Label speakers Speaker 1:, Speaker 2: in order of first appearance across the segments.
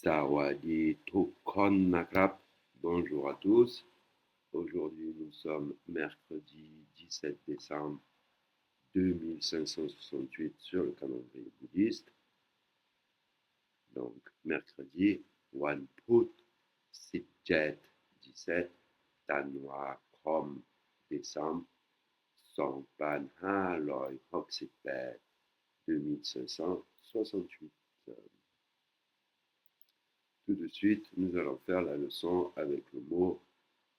Speaker 1: Sawadi Tokon Nakrab. Bonjour à tous. Aujourd'hui, nous sommes mercredi 17 décembre 2568 sur le calendrier bouddhiste. Donc, mercredi, Wan Put, Sipjet 17, Tanwa Krom décembre, Songpan Ha Loi Hoksipet 2568. Tout de suite, nous allons faire la leçon avec le mot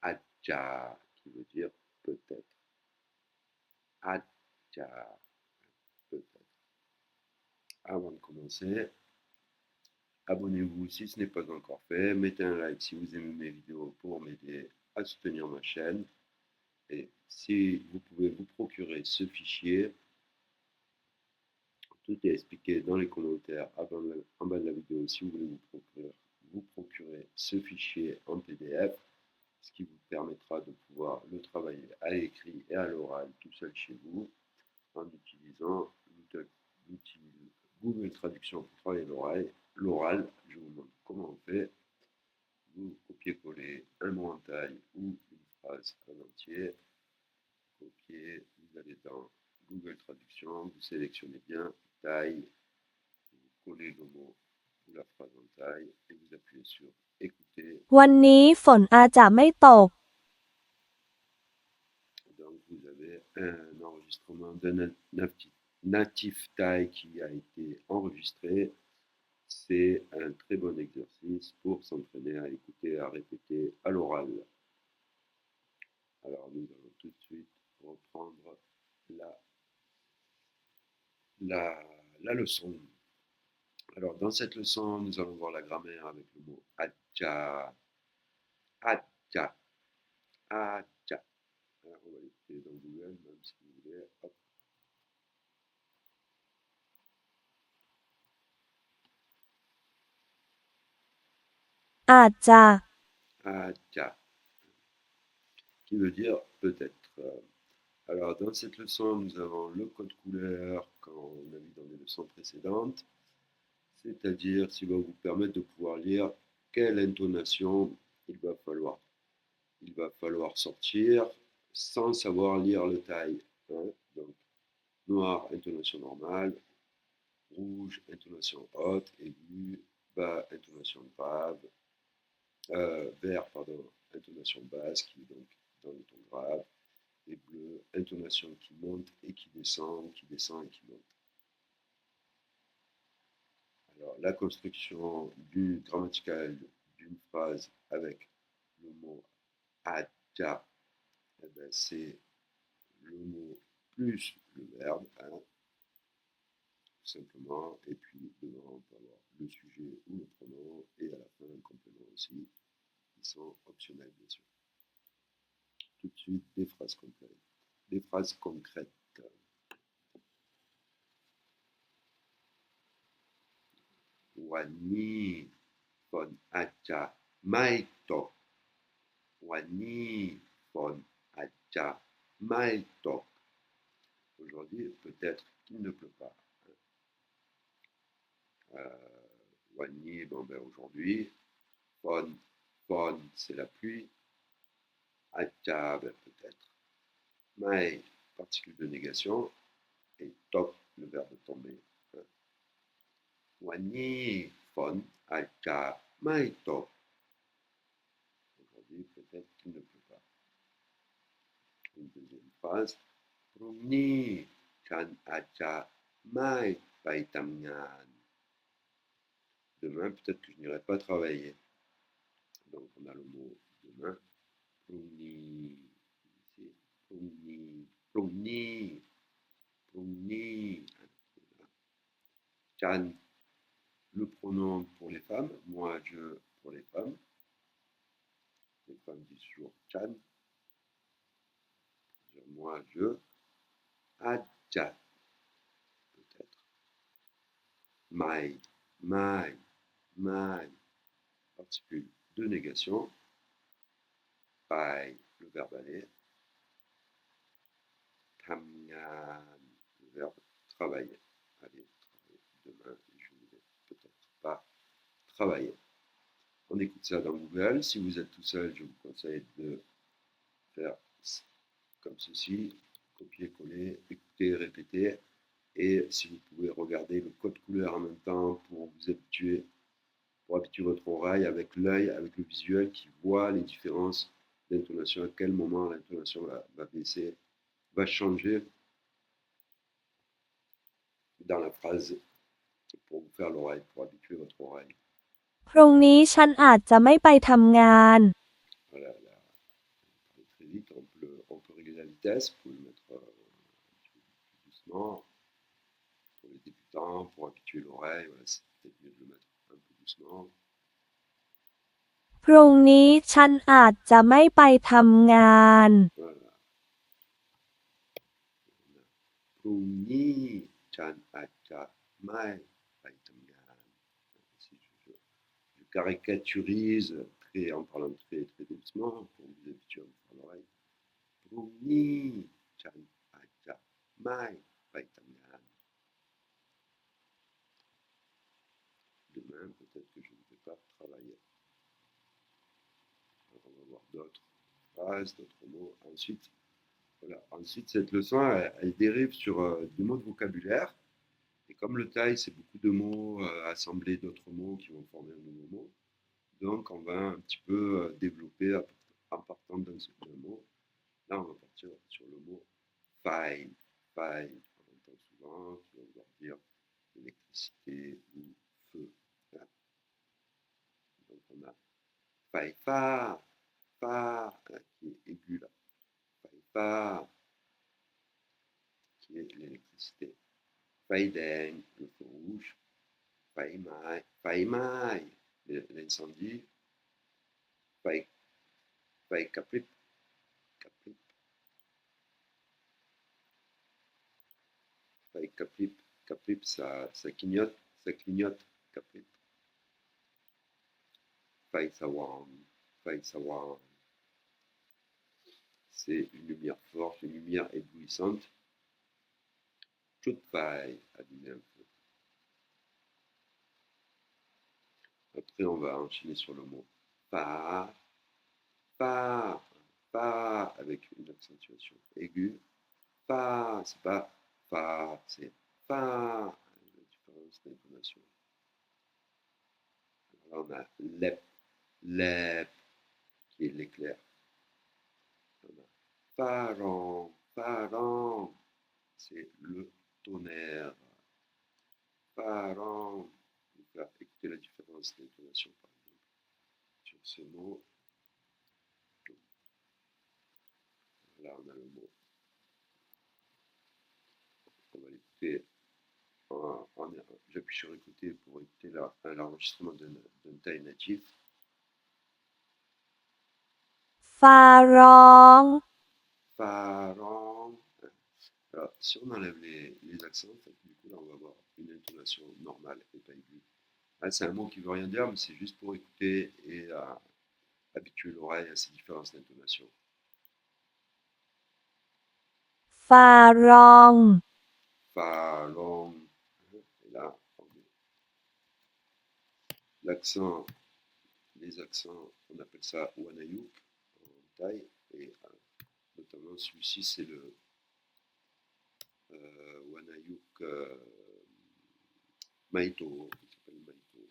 Speaker 1: Adja, qui veut dire peut-être. Adja, peut-être. Avant de commencer, abonnez-vous si ce n'est pas encore fait. Mettez un like si vous aimez mes vidéos pour m'aider à soutenir ma chaîne. Et si vous pouvez vous procurer ce fichier, tout est expliqué dans les commentaires en bas de la vidéo si vous voulez vous procurer ce fichier en PDF, ce qui vous permettra de pouvoir le travailler à l'écrit et à l'oral tout seul chez vous en utilisant l'outil Google Traduction pour travailler l'oral. Je vous montre comment on fait. Vous copiez-collez un mot en taille ou une phrase en entier. Copiez, vous allez dans Google Traduction, vous sélectionnez bien taille, vous collez le mot ou la phrase en taille et vous appuyez sur écouter.
Speaker 2: วันนี้ฝนอาจจะไม่ตก
Speaker 1: Donc vous avez un enregistrement d'un natif Thai qui a été enregistré. C'est un très bon exercice pour s'entraîner à écouter et à répéter à l'oral. Alors nous allons tout de suite reprendre la leçon. Alors dans cette leçon, nous allons voir la grammaire avec le mot adja. Adja. Adja. Alors on va l'écouter dans Google, même si vous voulez. Hop.
Speaker 2: Adja.
Speaker 1: Adja. Qui veut dire peut-être. Alors, dans cette leçon, nous avons le code couleur qu'on a vu dans les leçons précédentes, c'est-à-dire s'il va vous permettre de pouvoir lire quelle intonation il va falloir. Il va falloir sortir sans savoir lire le taille. Hein. Donc, noir, intonation normale, rouge, intonation haute, aiguë, bas, intonation grave, vert, pardon, intonation basse, qui est donc dans le ton grave, et bleu, intonation qui monte et qui descend et qui monte. Alors, la construction grammaticale d'une phrase avec le mot adja, eh ben, c'est le mot plus le verbe, hein, tout simplement, et puis devant, on peut avoir le sujet ou le pronom, et à la fin, un complément aussi, qui sont optionnels, bien sûr. Tout de suite, des phrases complètes, des phrases concrètes. Wani fon aja mai tok. Wani fon aja mai tok. Aujourd'hui, peut-être qu'il ne pleut pas. Wani, bon ben aujourd'hui. Fon, c'est la pluie. Aja, ben peut-être. Mai, particule de négation. Et tok, le verbe tomber. Wani fon aja mai tok. Aujourd'hui, peut-être qu'il ne pleut pas. Une deuxième phrase. Rumni chan aja mai pai tamngan. Demain, peut-être que je n'irai pas travailler. Donc, on a le mot demain. Rumni, ici. Rumni, rumni, rumni. Chan, le pronom pour les femmes. Moi, je pour les femmes. Les femmes disent toujours chan. Moi, je. Aja, peut-être. Mai, mai, mai, particule de négation. Pai, le verbe aller. Tamngan, le verbe travailler. Allez, travailler. Demain, je ne vais peut-être pas travailler. On écoute ça dans Google. Si vous êtes tout seul, je vous conseille de faire comme ceci, copier-coller, écouter, répéter. Et si vous pouvez regarder le code couleur en même temps pour vous habituer, pour habituer votre oreille avec l'œil, avec le visuel qui voit les différences d'intonation, à quel moment l'intonation va baisser, va changer dans la phrase pour vous faire l'oreille, pour habituer votre oreille.
Speaker 2: พรุ่งนี้ฉันอาจจะไม่ไปทำงาน
Speaker 1: Voilà, là, très vite, on peut régler la vitesse, vous pouvez le mettre un petit peu plus doucement. Pour les débutants, pour habituer l'oreille, voilà, c'est peut-être mieux de le mettre un peu doucement.
Speaker 2: พรุ่งนี้ฉันอาจจะไม่ไปทำงาน
Speaker 1: Voilà. Puni chan acha mai paitangan. Je caricaturise en parlant très, très doucement pour vous habituer à me faire l'oreille. Puni chan acha mai paitangan. Demain, peut-être que je ne vais pas travailler. Alors, on va voir d'autres phrases, d'autres mots. Ensuite, voilà. Ensuite, cette leçon, elle dérive sur des mots de vocabulaire. Et comme le taille, c'est beaucoup de mots assemblés d'autres mots qui vont former un nouveau mot. Donc, on va un petit peu développer en partant d'un seul mot. Là, on va partir sur le mot faille. Faille, on entend souvent, qui va vouloir dire électricité ou feu. Hein. Donc, on a faille fa, qui est aigu là. Faille fa, qui est l'électricité. Faille deng, le feu rouge. Faille mai, l'incendie. Faille caprip, caprip. Faille caprip, caprip, ça clignote, caprip. Faille sawang. C'est une lumière forte, une lumière éblouissante. Chut faille, allumer un feu. Après, on va enchaîner sur le mot fa, avec une accentuation aiguë. Fa, c'est pas fa, c'est fa. La différence d'intonation. Alors là, on a lep, qui est l'éclair. On a parent, c'est le tonnerre. Parent, on va écouter la différence d'intonation par exemple sur ce mot. Là, on a le mot. On va l'écouter. J'appuie sur écouter pour écouter l'enregistrement d'un taille natif.
Speaker 2: ฟ้าร้อง
Speaker 1: Parent. Alors, si on enlève les accents, en fait, du coup, là, on va avoir une intonation normale et pas aiguë. Là, c'est un mot qui ne veut rien dire, mais c'est juste pour écouter et habituer l'oreille à ces différences d'intonation.
Speaker 2: ฟ้าร้อง
Speaker 1: Fa, long. Et là, l'accent, les accents, on appelle ça wanayuk en thaï. Et notamment celui-ci, c'est le wanayuk maito, qui s'appelle maito.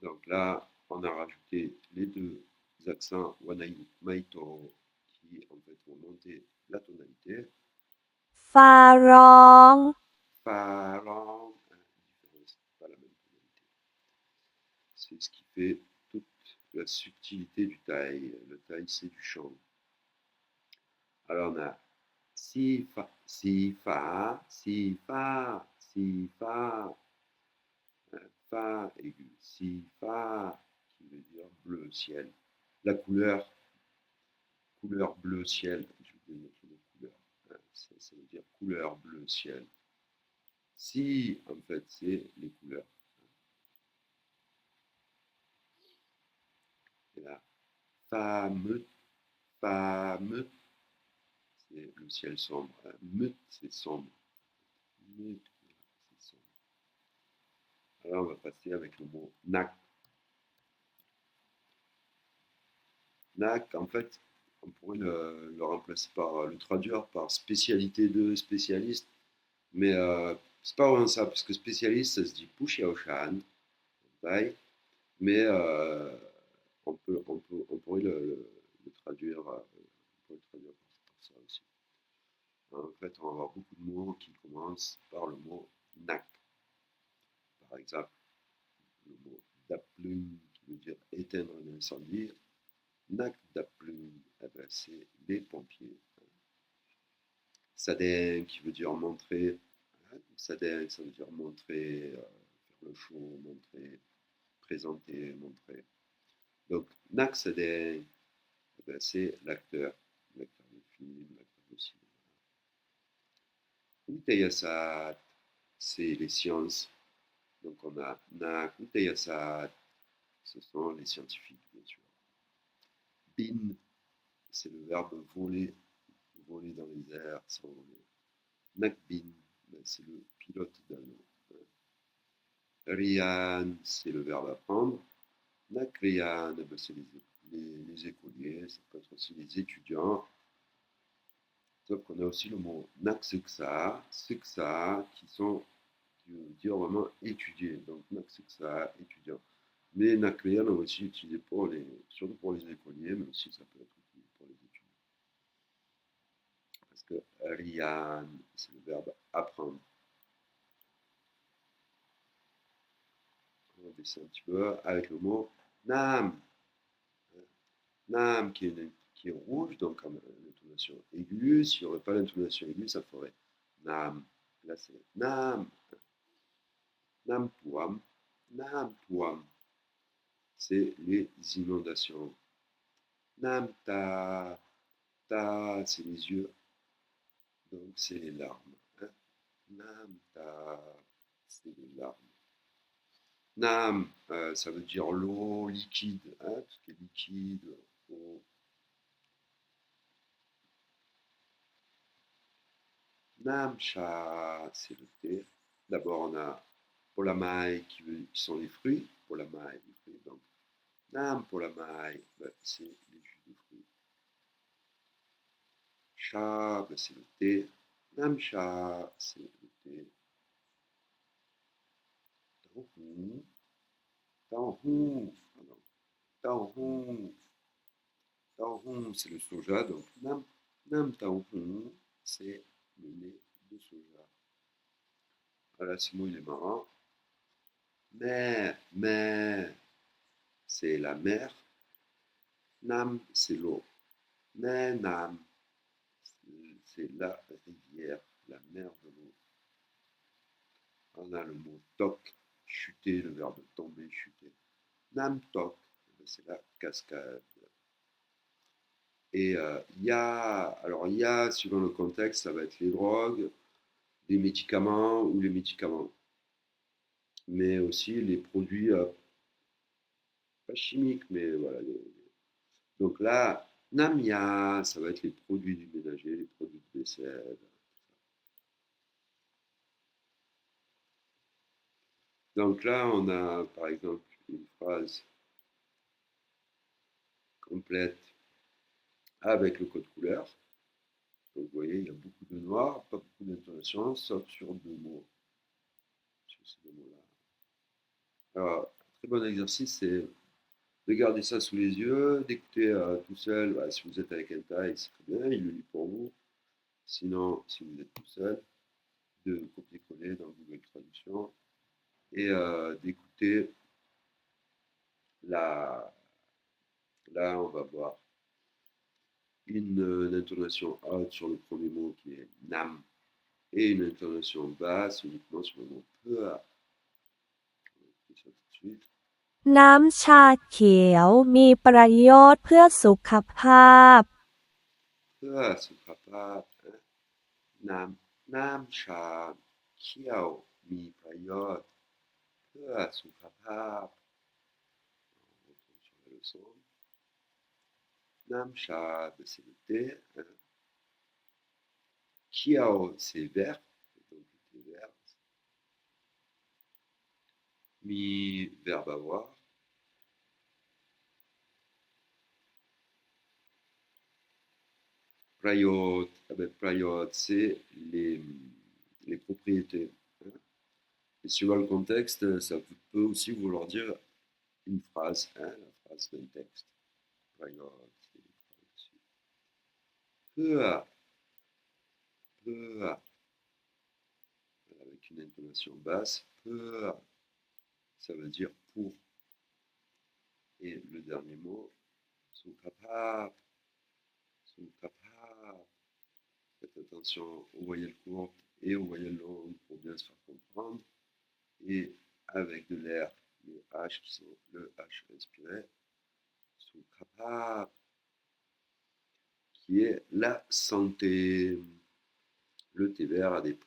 Speaker 1: Donc là, on a rajouté les deux accents wanayuk maito qui en fait vont monter la tonalité.
Speaker 2: ฟ้าร้อง
Speaker 1: Fa, long, différence, pas la même tonalité. C'est ce qui fait toute la subtilité du thaï. Le thaï, c'est du chant. Alors on a si fa, si fa, si fa, si fa, fa aigu, si fa, qui veut dire bleu ciel. La couleur bleu ciel, je vais mettre le couleur, ça veut dire couleur bleu ciel. Si, en fait, c'est les couleurs. Et là, fameux, c'est le ciel sombre. Meut, c'est sombre. Meut, c'est sombre. Alors, on va passer avec le mot nak. Nak, en fait, on pourrait le remplacer par, le traduire par spécialité de spécialiste, mais c'est pas vraiment ça, parce que spécialiste, ça se dit Pushiaoshan, mais on pourrait le traduire, on pourrait le traduire par ça aussi. En fait, on va avoir beaucoup de mots qui commencent par le mot nak. Par exemple, le mot daplung, qui veut dire éteindre un incendie. Nak daplung, eh ben, c'est les pompiers. Sadeng, qui veut dire montrer. Sadeng, ça veut dire montrer, faire le show, montrer, présenter, montrer. Donc, Nak Sadeng, eh ben, c'est l'acteur de film, l'acteur de cinéma. Utayasat, c'est les sciences. Donc, on a Nak, Utayasat, ce sont les scientifiques, bien sûr. Bin, c'est le verbe voler, voler dans les airs, s'envoler. Nakbin, ben, c'est le pilote d'avion. Rian, c'est le verbe apprendre. Nakrian, ben, c'est les écoliers, ça peut être aussi les étudiants. Sauf qu'on a aussi le mot Nakseksa, Seksa, qui veut dire vraiment étudier. Donc Nakseksa, étudiant. Mais Nakrian, on va aussi utiliser surtout pour les écoliers, mais aussi ça peut être utilisé pour les étudiants. Parce que Rian, c'est le verbe apprendre. On va baisser un petit peu avec le mot Nam. Nam qui est rouge, donc en intonation aiguë. S'il n'y aurait pas l'intonation aiguë, ça ferait Nam. Là, c'est Nam. Nam Tuam. Nam Tuam. C'est les inondations. Nam Ta. Ta, c'est les yeux. Donc, c'est les larmes. Hein. Nam Ta, c'est les larmes. Nam, ça veut dire l'eau liquide, hein, tout ce qui est liquide, eau. Namcha, c'est le thé. D'abord, on a Polamai qui sont les fruits. Polamai, les fruits. Donc, Nam Polamai, ben, c'est les jus de fruits. Cha, ben, c'est le thé. Namcha, c'est le thé. Taohu, Taohu, pardon. Taohu, Taohu, c'est le soja. Donc, Nam Taohu, c'est le lait de soja. Voilà, ce mot il est marrant. Mais, c'est la mer. Nam, c'est l'eau. Mais Nam, c'est la rivière, la mer de l'eau. On a le mot tok, chuter, le verbe tomber, chuter. Nam tok, c'est la cascade. Et alors suivant le contexte, ça va être les drogues, les médicaments ou les médicaments. Mais aussi les produits, pas chimiques, mais voilà. Donc là, Namia, ça va être les produits du ménager, les produits de vaisselle. Donc là, on a par exemple une phrase complète avec le code couleur. Donc vous voyez, il y a beaucoup de noir, pas beaucoup d'intonation, sauf sur deux mots. Sur ces deux mots-là. Alors, un très bon exercice, c'est de garder ça sous les yeux, d'écouter tout seul. Bah, si vous êtes avec un taille, c'est très bien, il le lit pour vous. Sinon, si vous êtes tout seul, de copier-coller dans Google Traduction et d'écouter la. Là, on va voir une intonation haute sur le premier mot qui est nam et une intonation basse uniquement sur le mot peu. On va écouter ça tout de suite.
Speaker 2: น้ำชาเขียวมีประโยชน์เพื่อสุขภาพ
Speaker 1: Peu sukhapap, nam nam cha kiao mi prayot. Peu sukhapap. On retourne sur la leçon. Nam cha, c'est le thé. Hein. Kiao, c'est vert. Donc le thé vert. Mi, verbe avoir. Prayot, prayot, c'est les propriétés. Hein. Et suivant le contexte, ça peut aussi vouloir dire une phrase, hein, la phrase d'un texte. Prayot, c'est peu à, peu à, avec une intonation basse, peu à, ça veut dire pour. Et le dernier mot, sont capables, sont capables. Faites attention aux voyelles courtes et aux voyelles longues pour bien se faire comprendre. Et avec de l'air, les H qui sont le H inspiré, sont capables, qui est la santé. Le thé vert a des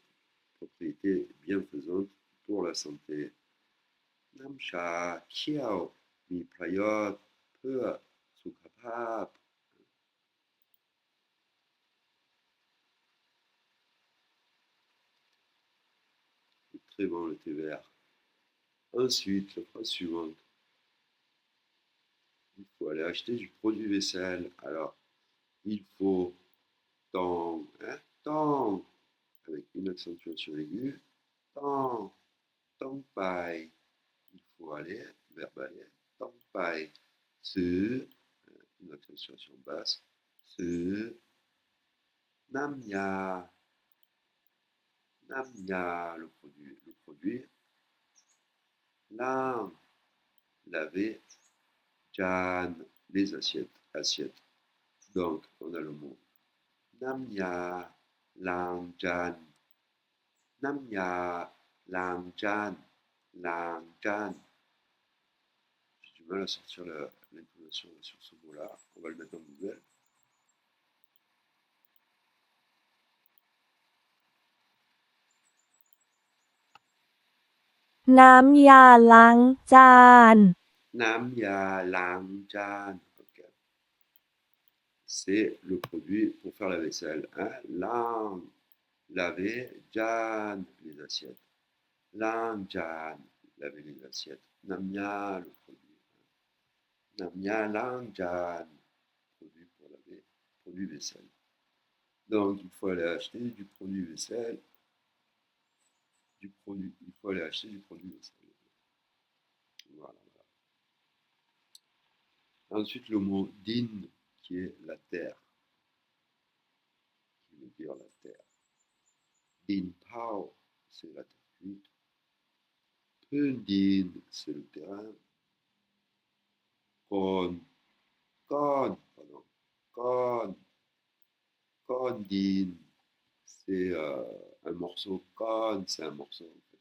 Speaker 1: propriétés bienfaisantes pour la santé. Namcha, Kiao, Mi Prayot, Peu, sont capables. C'est très bon le thé vert. Ensuite, la phrase suivante. Il faut aller acheter du produit vaisselle. Alors, il faut tant, hein, tant, avec une accentuation aiguë, tant, tant paille. Il faut aller, verbe aller, tant paille. Ce, une accentuation basse, ce, namya, namya, le produit, la, laver, jan, les assiettes, assiettes. Donc, on a le mot namya, lang, jan, namya, lang, jan, lang, jan. J'ai du mal à sortir l'intonation sur ce mot-là. On va le mettre en Google.
Speaker 2: Namya lang jaan.
Speaker 1: Namya lang jan. Okay. C'est le produit pour faire la vaisselle. Hein? Lang, laver, jan, les assiettes. Lang jan, laver les assiettes. Namya, le produit. Namya lang jan, produit pour laver, produit vaisselle. Donc, il faut aller acheter du produit vaisselle. Il faut aller acheter du produit vaisselle. Voilà, voilà. Ensuite, le mot din, qui est la terre, qui veut dire la terre. Din pao, c'est la terre cuite. Din, c'est le terrain. Con, pardon. Con din, c'est un morceau. Con, c'est un morceau, en fait.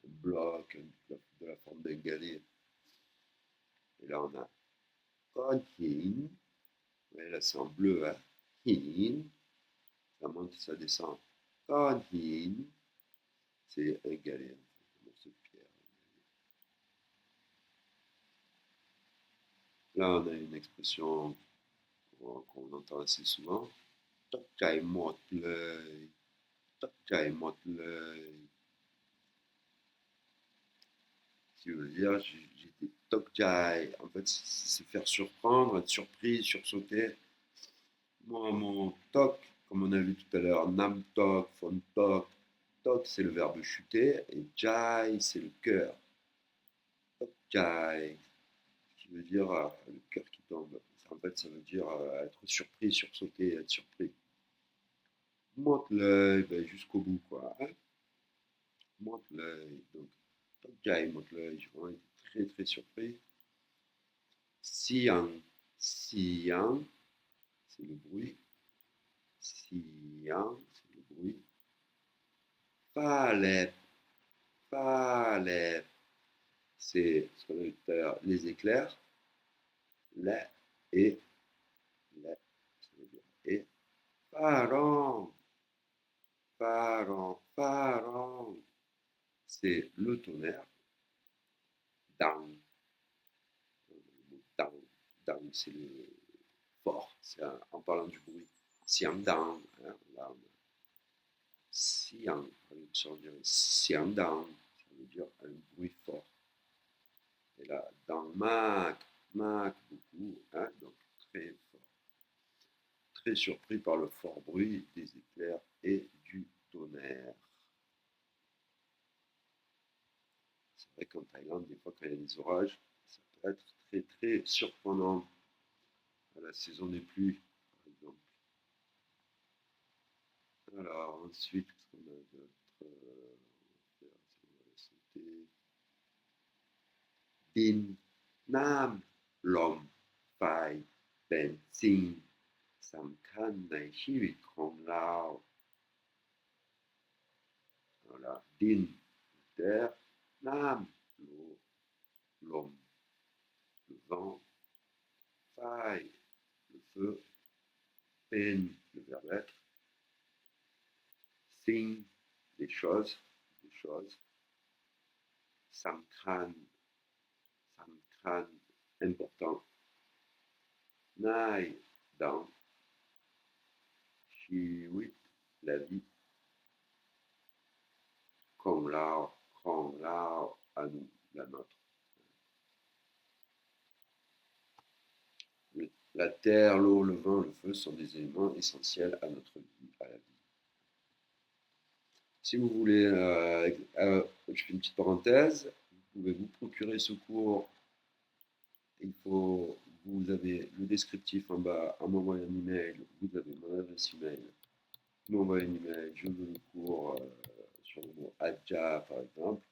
Speaker 1: Un bloc de la forme d'un galet. Et là, on a con hin. Ouais, là, c'est en bleu, hein. Hin, ça monte, ça descend. Con hin, c'est un galet, en fait, un morceau de pierre. Là, on a une expression qu'on entend assez souvent. Tóc chảy một lời, tóc chảy một lời. Qui veut dire, j'étais tóc chảy. En fait, c'est faire surprendre, être surpris, sursauter. Moi, mon toc, comme on a vu tout à l'heure, nam toc, fon toc. Toc, c'est le verbe chuter, et jai, c'est le cœur. Toc chảy, qui veut dire le cœur qui tombe. En fait, ça veut dire être surpris, sursauter, être surpris. Monte l'œil, ben, jusqu'au bout, quoi. Hein? Monte l'œil. Donc, Top Guy monte l'œil. J'ai vraiment été très, très surpris. Siang. Siang, c'est le bruit. Siang, c'est le bruit. Palep. Palep. C'est ce qu'on a vu tout à l'heure, les éclairs. La et la, ça veut dire et. Parents. Parents. Parents. C'est le tonnerre. Dang. Dang. Dang, c'est le fort. C'est en parlant du bruit. Xiang dang. Hein, là, Xiang, on dirait Xiang dang, ça veut dire un bruit fort. Mac, beaucoup, hein, donc très fort. Très surpris par le fort bruit des éclairs et du tonnerre. C'est vrai qu'en Thaïlande, des fois, quand il y a des orages, ça peut être très, très surprenant à la saison des pluies, par exemple. Alors, ensuite, qu'est-ce qu'on a d'autre Din Nam Lom Phai Ben Sing สำคัญในชีวิตของเรา Voilà. Din, terre, Nam, l'eau, l'homme, le vent, Phai, le feu, Pen, le verbe être, Sing, les choses, Samkhan, important, Nai, dans, Shiwit, la vie, Kong Lao, à nous, la nôtre. La terre, l'eau, le vent, le feu sont des éléments essentiels à notre vie, à la vie. Si vous voulez, je fais une petite parenthèse, vous pouvez vous procurer ce cours. Vous avez le descriptif en bas, en m'envoyant un email, vous avez mon adresse email. Vous m'envoyez un email, je veux le cours sur le mot Adja par exemple.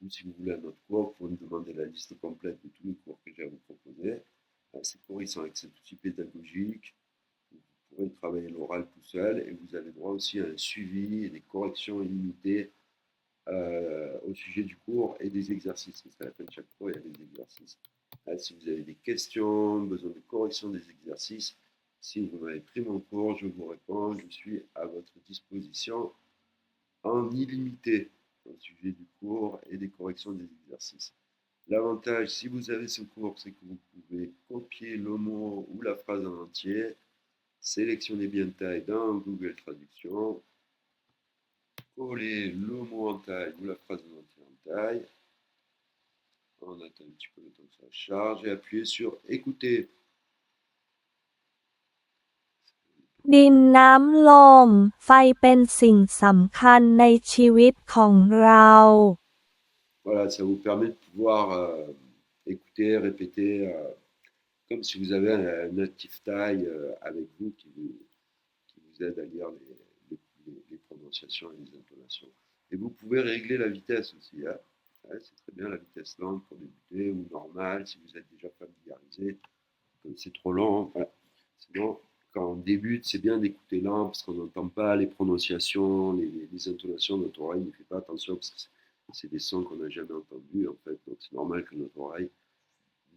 Speaker 1: Ou si vous voulez un autre cours, vous pouvez me demander la liste complète de tous les cours que j'ai à vous proposer. Ces cours, ils sont avec cet outil pédagogique. Vous pourrez travailler l'oral tout seul et vous avez droit aussi à un suivi et des corrections illimitées au sujet du cours et des exercices. Parce qu'à la fin de chaque cours, il y a des exercices. Si vous avez des questions, besoin de correction des exercices, si vous m'avez pris mon cours, je vous réponds, je suis à votre disposition en illimité au sujet du cours et des corrections des exercices. L'avantage, si vous avez ce cours, c'est que vous pouvez copier le mot ou la phrase en entier, sélectionner bien taille dans Google Traduction, coller le mot en taille ou la phrase en entier en taille, on attend un petit peu le temps que ça charge et appuyer sur écouter.
Speaker 2: ดินน้ำลมไฟเป็นสิ่งสำคัญในชีวิตของเรา
Speaker 1: Voilà, ça vous permet de pouvoir écouter, répéter, comme si vous avez un native Thai avec vous qui vous aide à lire les prononciations et les intonations. Et vous pouvez régler la vitesse aussi. Hein. Ouais, c'est très bien la vitesse lente pour débuter ou normale si vous êtes déjà familiarisé. Comme c'est trop lent, voilà. Sinon, quand on débute, c'est bien d'écouter lent parce qu'on n'entend pas les prononciations, les intonations. Notre oreille ne fait pas attention parce que c'est des sons qu'on n'a jamais entendus en fait. Donc c'est normal que notre oreille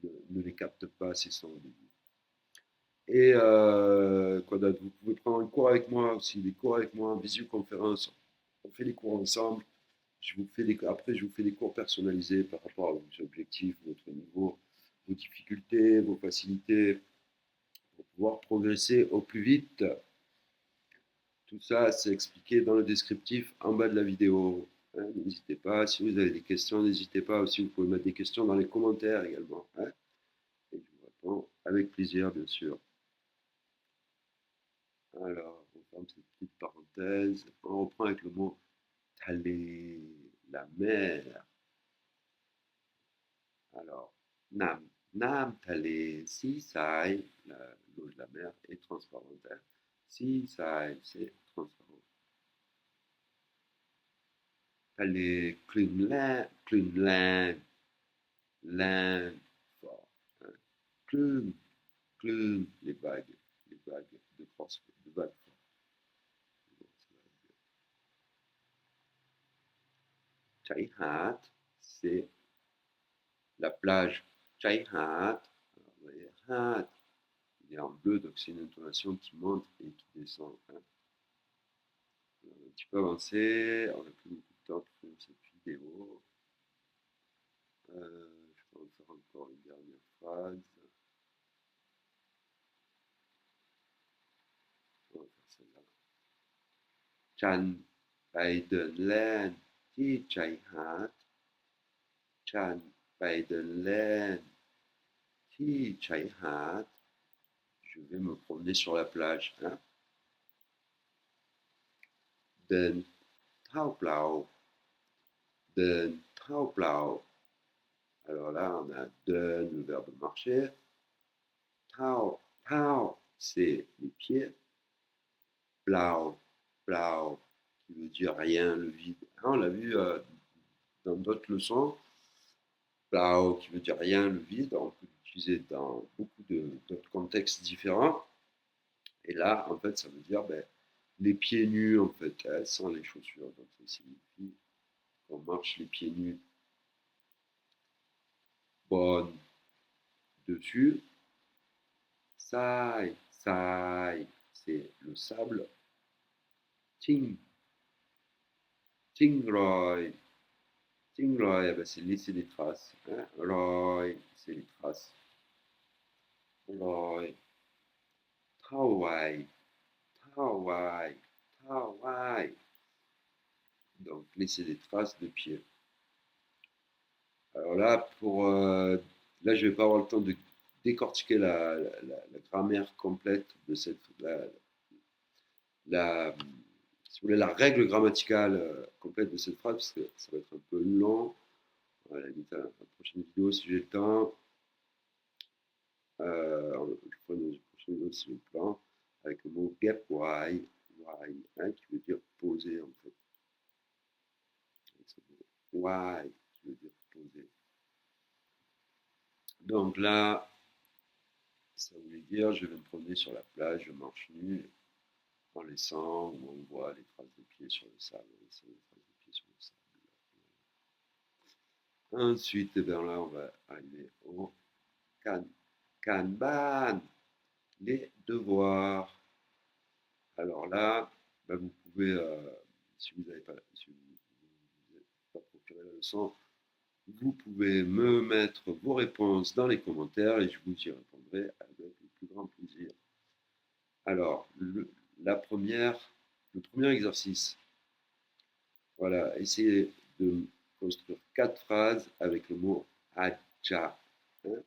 Speaker 1: ne les capte pas ces sons au début. Et quoi d'autre? Vous pouvez prendre un cours avec moi aussi, des cours avec moi en visioconférence. On fait des cours ensemble. Après, je vous fais des cours personnalisés par rapport à vos objectifs, votre niveau, vos difficultés, vos facilités, pour pouvoir progresser au plus vite. Tout ça, c'est expliqué dans le descriptif en bas de la vidéo. Hein, n'hésitez pas, si vous avez des questions, n'hésitez pas aussi, vous pouvez mettre des questions dans les commentaires également. Hein, et je vous réponds avec plaisir, bien sûr. Alors, on ferme cette petite parenthèse. On reprend avec le mot Thalé, la mer. Alors, Nam, Nam Thalé, Seaside, l'eau de la mer est transparente. Hein. Seaside, c'est transparent. Thalé, Clunland, land, fort. Hein. Clun, les vagues de force, de vagues fortes. Chaihat, c'est la plage. Chaihat, vous voyez, hat, il est en bleu, donc c'est une intonation qui monte et qui descend. Hein. On va un petit peu avancer, on n'a plus beaucoup de temps pour cette vidéo. Je vais en faire encore une dernière phrase. On va faire celle-là. Chan Biden Ti Chai Hat. Chan Biden Ti chai hat. Je vais me promener sur la plage. Hein. Den tao plau. Den tao plau. Alors là, on a den, le verbe marcher. Tao, tao, c'est les pieds. Plau, plau, qui veut dire rien, le vide. Hein, on l'a vu dans d'autres leçons. Plau, qui veut dire rien, le vide. On peut l'utiliser dans beaucoup d'autres contextes différents. Et là, en fait, ça veut dire les pieds nus, en fait, hein, sans les chaussures. Donc, ça signifie qu'on marche les pieds nus. Bonne dessus. Sai, sai, c'est le sable. Ting, ting roy. Ting roy, c'est laisser des traces. Hein. Roy, c'est les traces. Roy. Tawai, tawai, tawai. Donc, laisser des traces de pieds. Alors là, là, je vais pas avoir le temps de décortiquer la grammaire complète de cette, la, si vous voulez, la règle grammaticale complète de cette phrase, parce que ça va être un peu long. À la limite, à la prochaine vidéo, si j'ai le temps, je ferai une prochaine vidéo si j'ai le temps, avec le mot gap why, hein, qui veut dire poser en fait. Why, qui veut dire poser. Donc là, ça voulait dire je vais me promener sur la plage, je marche nu, en laissant où on voit les traces de pieds sur le sable. Les traces de pieds sur le sable. Ensuite, eh bien là, on va arriver au kanban, les devoirs. Alors là, vous pouvez, si vous n'avez pas, si vous pas procuré la leçon, vous pouvez me mettre vos réponses dans les commentaires et je vous y répondrai avec le plus grand plaisir. Alors, le premier exercice, voilà, essayez de construire 4 phrases avec le mot aja. Hein.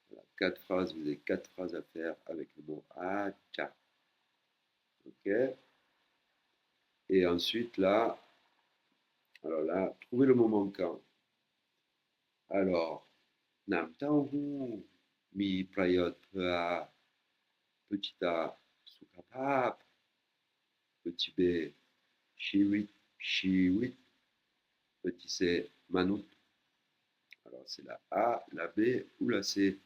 Speaker 1: Voilà, 4 phrases, vous avez 4 phrases à faire avec le mot aja. Ok. Et ensuite, là, alors là, trouvez le mot manquant. Alors, Nam Tao Hu, Mi Prayot Pea, petit A, Sukapap, petit B, Shiwit, Shiwit, petit C, Manut. Alors, c'est la A, la B ou la C.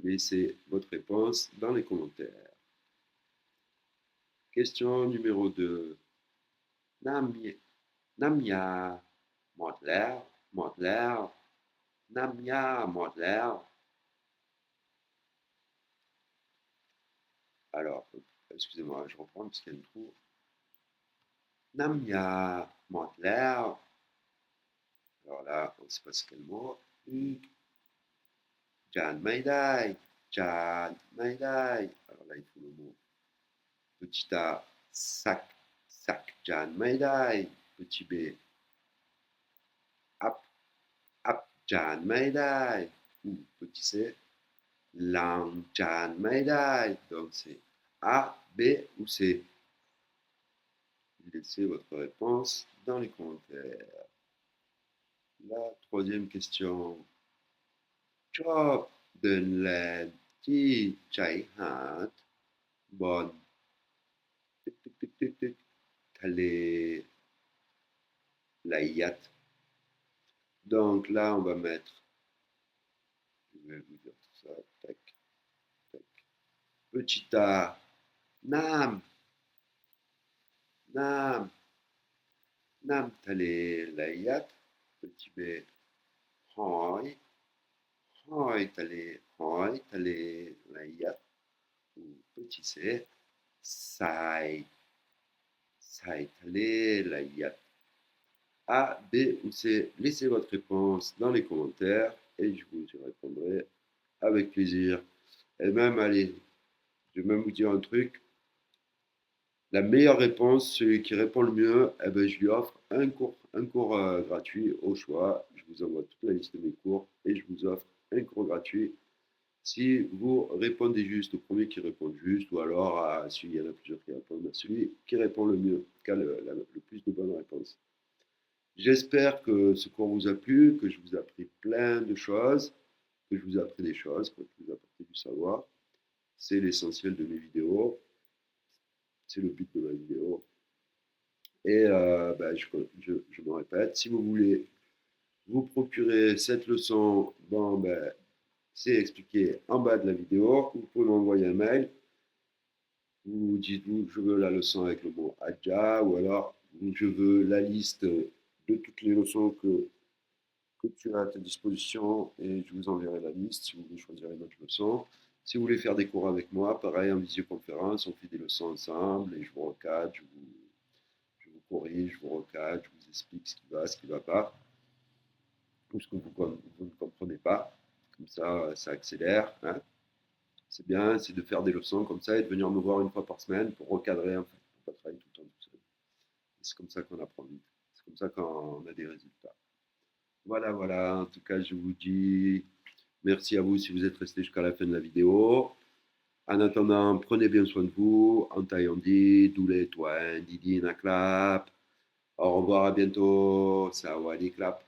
Speaker 1: Laissez votre réponse dans les commentaires. Question numéro 2. Namya, Modler, Modler, Namya, Modler. Alors, excusez-moi, je reprends parce qu'il y a une trou. Namya, Modler. Alors là, on ne sait pas c'est quel mot. Jan Maidai, Jan Maidai. Alors là, il faut le mot. Petit A, sac, sac, Jan Maidai. Petit B, ap, ap, Jan Maidai. Ou petit C, lang, Jan Maidai. Donc c'est A, B ou C. Laissez votre réponse dans les commentaires. La troisième question. Chop den len ti chai hat bon Thalé Layat. Donc là, on va mettre, je vais vous dire tout ça, tac, tac. Petit A, Nam, Nam, Nam Thalé Layat. Petit B, Hoi, Hoi Thalé Layat. Ou petit C, Sai, Sai Thalé Layat. A, B ou C, laissez votre réponse dans les commentaires et je vous y répondrai avec plaisir. Et même, allez, je vais même vous dire un truc. La meilleure réponse, celui qui répond le mieux, eh ben, je lui offre un cours gratuit au choix. Je vous envoie toute la liste de mes cours et je vous offre un cours gratuit si vous répondez juste au premier qui répond juste, ou alors s'il y en a plusieurs qui répondent, à celui qui répond le mieux, qui a le plus de bonnes réponses. J'espère que ce cours vous a plu, que je vous ai appris plein de choses, que je vous ai appris des choses, que je vous ai apporté du savoir. C'est l'essentiel de mes vidéos, c'est le but de ma vidéo. Et ben, je me répète, si vous voulez vous procurer cette leçon, bon, ben, c'est expliqué en bas de la vidéo. Vous pouvez m'envoyer un mail. Vous dites, je veux la leçon avec le mot Adja, ou alors je veux la liste de toutes les leçons que tu as à ta disposition et je vous enverrai la liste si vous voulez choisir une autre leçon. Si vous voulez faire des cours avec moi, pareil en visioconférence, on fait des leçons ensemble et je vous recadre, je vous corrige, je vous recadre, je vous explique ce qui va pas, ou ce que vous ne comprenez pas. Comme ça accélère. Hein. C'est bien, c'est de faire des leçons comme ça et de venir me voir une fois par semaine pour recadrer, en fait, pour pas travailler tout le temps tout seul. C'est comme ça qu'on apprend vite. C'est comme ça qu'on a des résultats. Voilà, voilà. En tout cas, je vous dis merci à vous si vous êtes resté jusqu'à la fin de la vidéo. En attendant, prenez bien soin de vous. Antayondi, Doule, Toin, Didi, Naklap. Au revoir, à bientôt. Sawadee, clap.